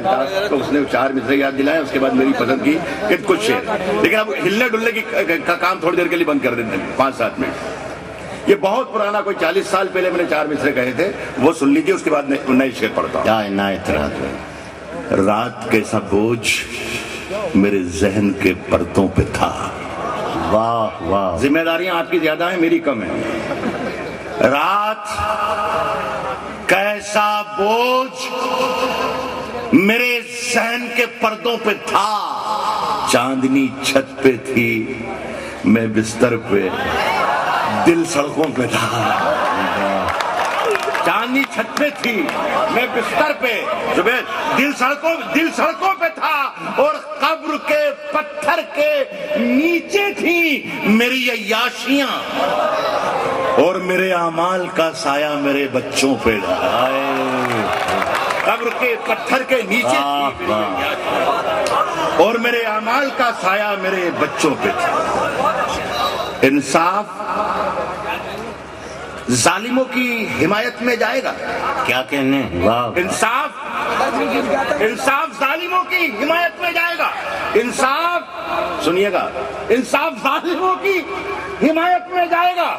تھا تو اس نے 4 مصرے یاد دلائے، اس کے بعد میری پسند کی کہ کچھ شعر، لیکن اب ہلنے ڈلنے کا کام تھوڑی دیر کے لیے بند کر دیتے ہیں، 5-7 منٹ۔ یہ بہت پرانا، کوئی 40 سال پہلے میں نے 4 مصرے کہے تھے، وہ سن لیجیے، اس کے بعد نئے شعر پڑھتا ہوں۔ رات کیسا بوجھ میرے ذہن کے پردوں پہ تھا، واہ واہ، ذمہ داریاں آپ کی زیادہ ہیں، میری کم ہیں۔ رات کیسا بوجھ میرے ذہن کے پردوں پہ تھا، چاندنی چھت پہ تھی میں بستر پہ، دل سڑکوں پہ تھا۔ چاندنی چھت پہ تھی میں بستر پہ، دل سڑکوں پہ تھا، اور قبر کے پتھر کے نیچے تھی میری عیاشیاں، اور میرے اعمال کا سایہ میرے بچوں پہ تھا۔ قبر کے پتھر کے نیچے تھی اور میرے اعمال کا سایہ میرے بچوں پہ تھا۔ انصاف ظالموں کی حمایت میں جائے گا، کیا کہنے، انصاف ظالموں کی حمایت میں جائے گا، انصاف سنیے گا، انصاف ظالموں کی حمایت میں جائے گا۔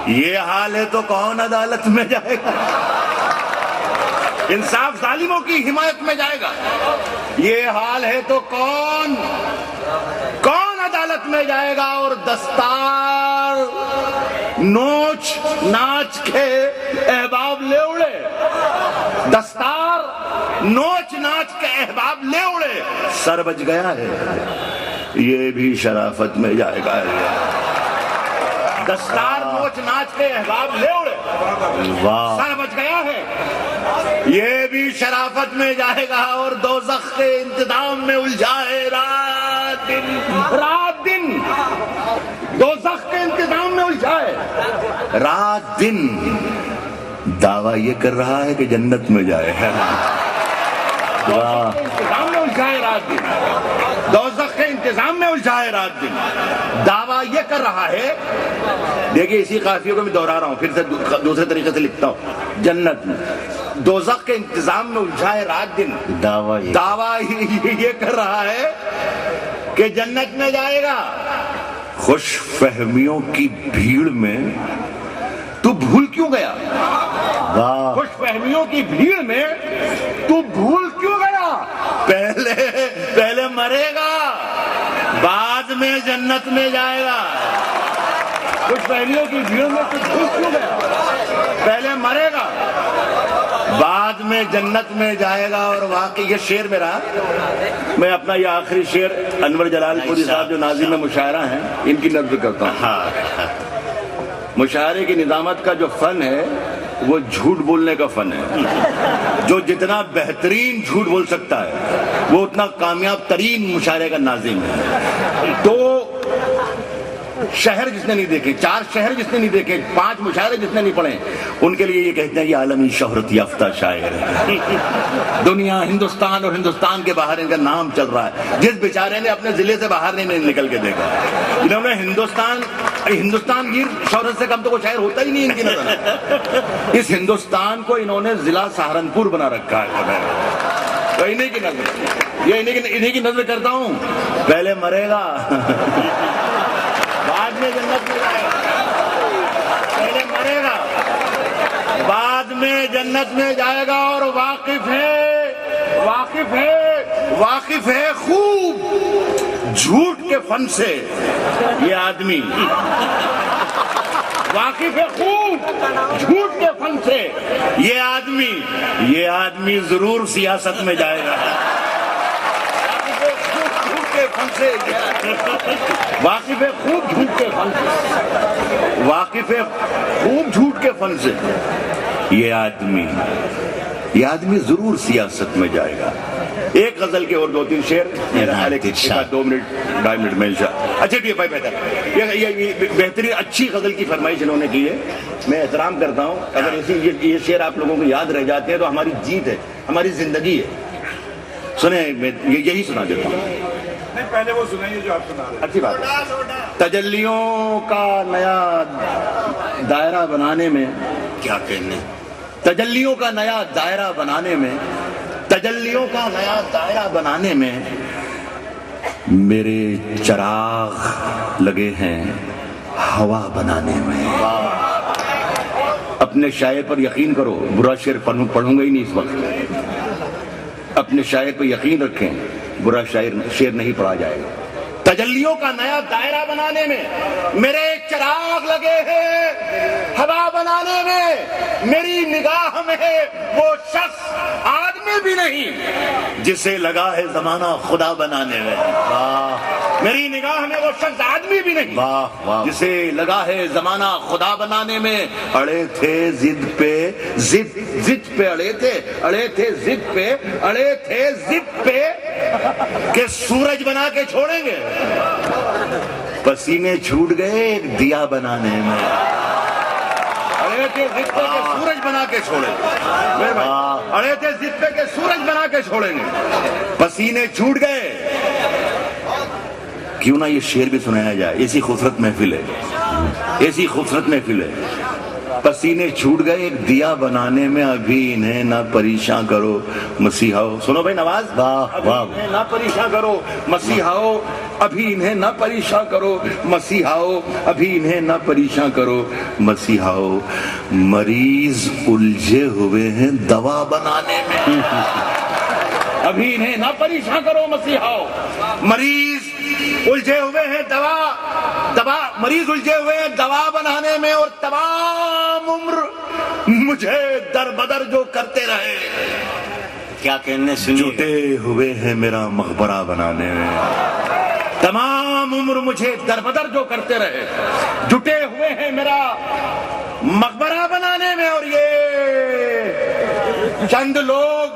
یہ حال ہے تو کون عدالت میں جائے گا؟ انصاف ظالموں کی حمایت میں جائے گا، یہ حال ہے تو کون عدالت میں جائے گا؟ اور دستار نوچ ناچ کے احباب لے اڑے، دستار نوچ ناچ کے احباب لے اڑے، سر بچ گیا ہے یہ بھی شرافت میں جائے گا۔ دستار نوچ ناچ کے احباب لے اڑے، سر بچ گیا ہے یہ بھی شرافت میں جائے گا، اور دوزخ کے انتظام میں الجھائے رات دن، دوزخ کے انتظام میں الجھائے رات دن، دعویٰ یہ کر رہا ہے کہ جنت میں جائے، انتظام میں الجھائے رات دن، دوزخ کے انتظام میں الجھائے رات دن، دعویٰ یہ کر رہا ہے۔ دیکھیں اسی قافیے کو میں دہرا رہا ہوں، پھر سے دوسرے طریقے سے لکھتا ہوں۔ جنت میں دوزخ کے انتظام میں الجھائے رات دن، دعویٰ یہ کر رہا ہے کہ جنت میں جائے گا۔ خوش فہمیوں کی بھیڑ میں تو بھول کیوں گیا؟ خوش فہمیوں کی بھیڑ میں تو بھول کیوں گیا؟ پہلے مرے گا بعد میں جنت میں جائے گا۔ خوش فہمیوں کی بھیڑ میں تو بھول کیوں گیا؟ پہلے مرے گا بعد میں جنت میں جائے گا۔ اور واقعی یہ شعر میرا، میں اپنا یہ آخری شعر انور جلال پوری صاحب جو ناظم مشاعرہ ہیں ان کی نظر کرتا ہوں۔ مشاعرے کی نظامت کا جو فن ہے وہ جھوٹ بولنے کا فن ہے، جو جتنا بہترین جھوٹ بول سکتا ہے وہ اتنا کامیاب ترین مشاعرے کا ناظم ہے۔ 2 شہر جس نے نہیں دیکھے، 4 شہر جس نے نہیں دیکھے، 5 مشاعرے جس نے نہیں پڑھے، ان کے لیے یہ کہتے ہیں یہ عالمی شہرت یافتہ شاعر ہے۔ دنیا، ہندوستان اور ہندوستان کے باہر ان کا نام چل رہا ہے۔ جس بیچارے نے اپنے ضلع سے باہر نہیں نکل کے دیکھا، انہوں نے ہندوستان گیر شہرت سے کم تو کوئی شاعر ہوتا ہی نہیں ان کی نظر۔ اس ہندوستان کو انہوں نے ضلع سہارنپور بنا رکھا ہے۔ تو انہیں کی نظر، یہ انہیں کی نظر کرتا ہوں، پہلے مرے گا بعد میں جنت میں جائے گا، پہلے مرے گا بعد میں جنت میں جائے گا۔ اور واقف ہے خوب جھوٹ کے فن سے یہ آدمی، واقف ہے خوب جھوٹ کے فن سے یہ آدمی ضرور سیاست میں جائے گا۔ واقف ہے خوب جھوٹ کے فن سے، واقف ہے خوب جھوٹ کے فن سے یہ آدمی ضرور سیاست میں جائے گا۔ ایک غزل کے اور 2-3 شعر، 2 منٹ 2.5 منٹ میں اچھا ٹھیک ہے بہتر، یہ بہترین اچھی غزل کی فرمائش انہوں نے کی ہے، میں احترام کرتا ہوں۔ اگر یہ شعر آپ لوگوں کو یاد رہ جاتے ہیں تو ہماری جیت ہے، ہماری زندگی ہے۔ سنیں، میں یہی سنا دیتا ہوں، پہلے وہ سنائیے جو آپ سنا رہے ہیں۔ اچھی بات ہے۔ تجلیوں کا نیا دائرہ بنانے میں، کیا کہنے، تجلیوں کا نیا دائرہ بنانے میں تجلیوں کا نیا دائرہ بنانے میں میرے چراغ لگے ہیں ہوا بنانے میں. اپنے شاعر پر یقین کرو, برا شعر پڑھوں گا ہی نہیں اس وقت. اپنے شاعر پر یقین رکھیں, برا شعر نہیں پڑھا جائے گا. تجلیوں کا نیا دائرہ بنانے میں میرے چراغ لگے ہیں ہوا بنانے میں. میری نگاہ میں وہ شخص آدمی بھی نہیں جسے لگا ہے زمانہ خدا بنانے میں. میری نگاہ میں وہ شخص آدمی بھی نہیں جسے لگا ہے زمانہ خدا بنانے میں. اڑے تھے ضد پہ ضد پہ اڑے تھے ضد پہ اڑے تھے ضد پہ کہ سورج بنا کے چھوڑیں گے. پسینے چھوٹ گئے ایک دیا بنانے میں. اڑے تھے ضد پہ کہ سورج بنا کے چھوڑیں گے. اڑے تھے ضد پہ کہ سورج بنا کے چھوڑیں گے. پسینے چھوٹ گئے. کیوں نہ یہ شعر بھی سنایا جائے, ایسی خوبصورت محفل ہے, ایسی خوبصورت محفل ہے. پسینے چھوٹ گئے ایک دیا بنانے میں, ابھی انہیں نہ پریشان کرو مسیحاؤ. سنو بھائی نواز, نہ پریشان کرو مسیحاؤ, ابھی انہیں نہ پریشان کرو مسیحاؤ, ابھی انہیں نہ پریشان کرو مسیحاؤ. مریض الجھے ہوئے ہیں دوا بنانے میں. ابھی انہیں نہ پریشان کرو مسیحاؤ. مریض الجھے ہوئے ہیں مریض الجھے ہوئے ہیں دوا بنانے میں, اور تمام عمر مجھے در بدر جو کرتے رہے. کیا کہنے سنیے, جھوٹے ہوئے ہیں میرا مقبرہ بنانے میں. تمام عمر مجھے در بدر جو کرتے رہے, جھوٹے ہوئے ہیں میرا مقبرہ بنانے میں. اور یہ چند لوگ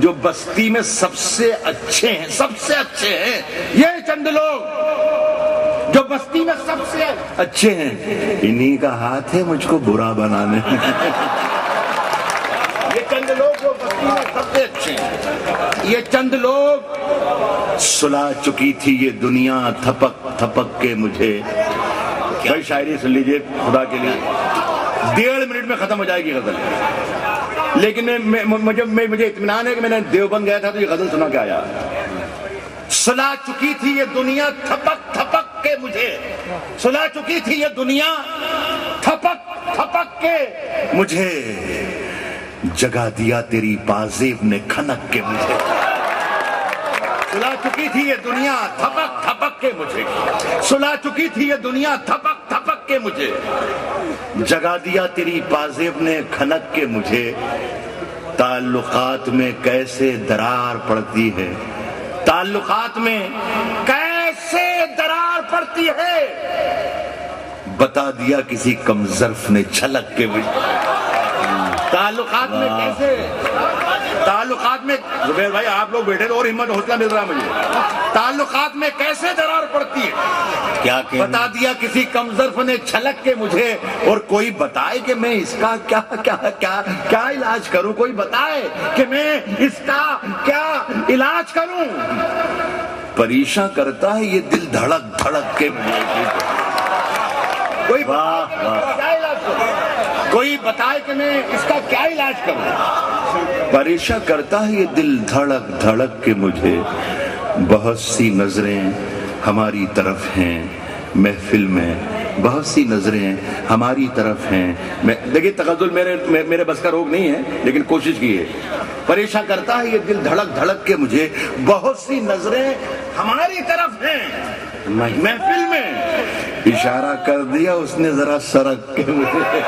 جو بستی میں سب سے اچھے ہیں, یہ چند لوگ جو بستی میں سب سے اچھے ہیں, انہی کا ہاتھ ہے مجھ کو برا بنانے میں. یہ چند لوگ جو بستی میں سب سے اچھے ہیں, یہ چند لوگ سلا چکی تھی یہ دنیا تھپک تھپک کے مجھے. بھائی شاعری سن لیجئے خدا کے لیے, 1.5 منٹ میں ختم ہو جائے گی غزل. لیکن مجھے اطمینان ہے کہ میں نے دیوبند گیا تھا تو یہ غزل سنا کے آیا. سلا چکی تھی یہ دنیا تھپک تھپک کے مجھے, سلا چکی تھی یہ دنیا تھپک تھپک کے مجھے, جگا دیا تیری پازیب نے کھنک کے مجھے. سلا چکی تھی یہ دنیا تھپک تھپک کے مجھے, سلا چکی تھی یہ دنیا تھپک تھپک کے مجھے, جگا دیا تیری پازیب نے کھنک کے مجھے. تعلقات میں کیسے درار پڑتی ہے, تعلقات میں کیسے درار پڑتی ہے, بتا دیا کسی کم ظرف نے چھلک کے مجھے. تعلقات میں کیسے, تعلقات میں زبیر بھائی آپ لوگ بیٹھے تو اور ہمت حوصلہ مل رہا مجھے. تعلقات میں کیسے درار پڑتی ہے, کیا بتا دیا کسی کم ظرف نے چھلک کے مجھے. اور کوئی بتائے کہ میں اس کا کیا علاج کروں, کوئی بتائے کہ میں اس کا کیا علاج کروں. پریشاں کرتا ہے یہ دل دھڑک دھڑک کے مجھے. کوئی بتائے کہ میں اس کا کیا علاج کروں. پریشاں کرتا ہے یہ دل دھڑک دھڑک کے مجھے. بہت سی نظریں ہماری طرف ہیں محفل میں, بہت سی نظریں ہماری طرف ہیں. دیکھیے تغزل میرے بس کا روگ نہیں ہے, لیکن کوشش کی ہے. پریشاں کرتا ہے یہ دل دھڑک دھڑک کے مجھے, بہت سی نظریں ہماری طرف ہیں محفل میں. اشارہ کر دیا اس نے ذرا سرک کے مجھے.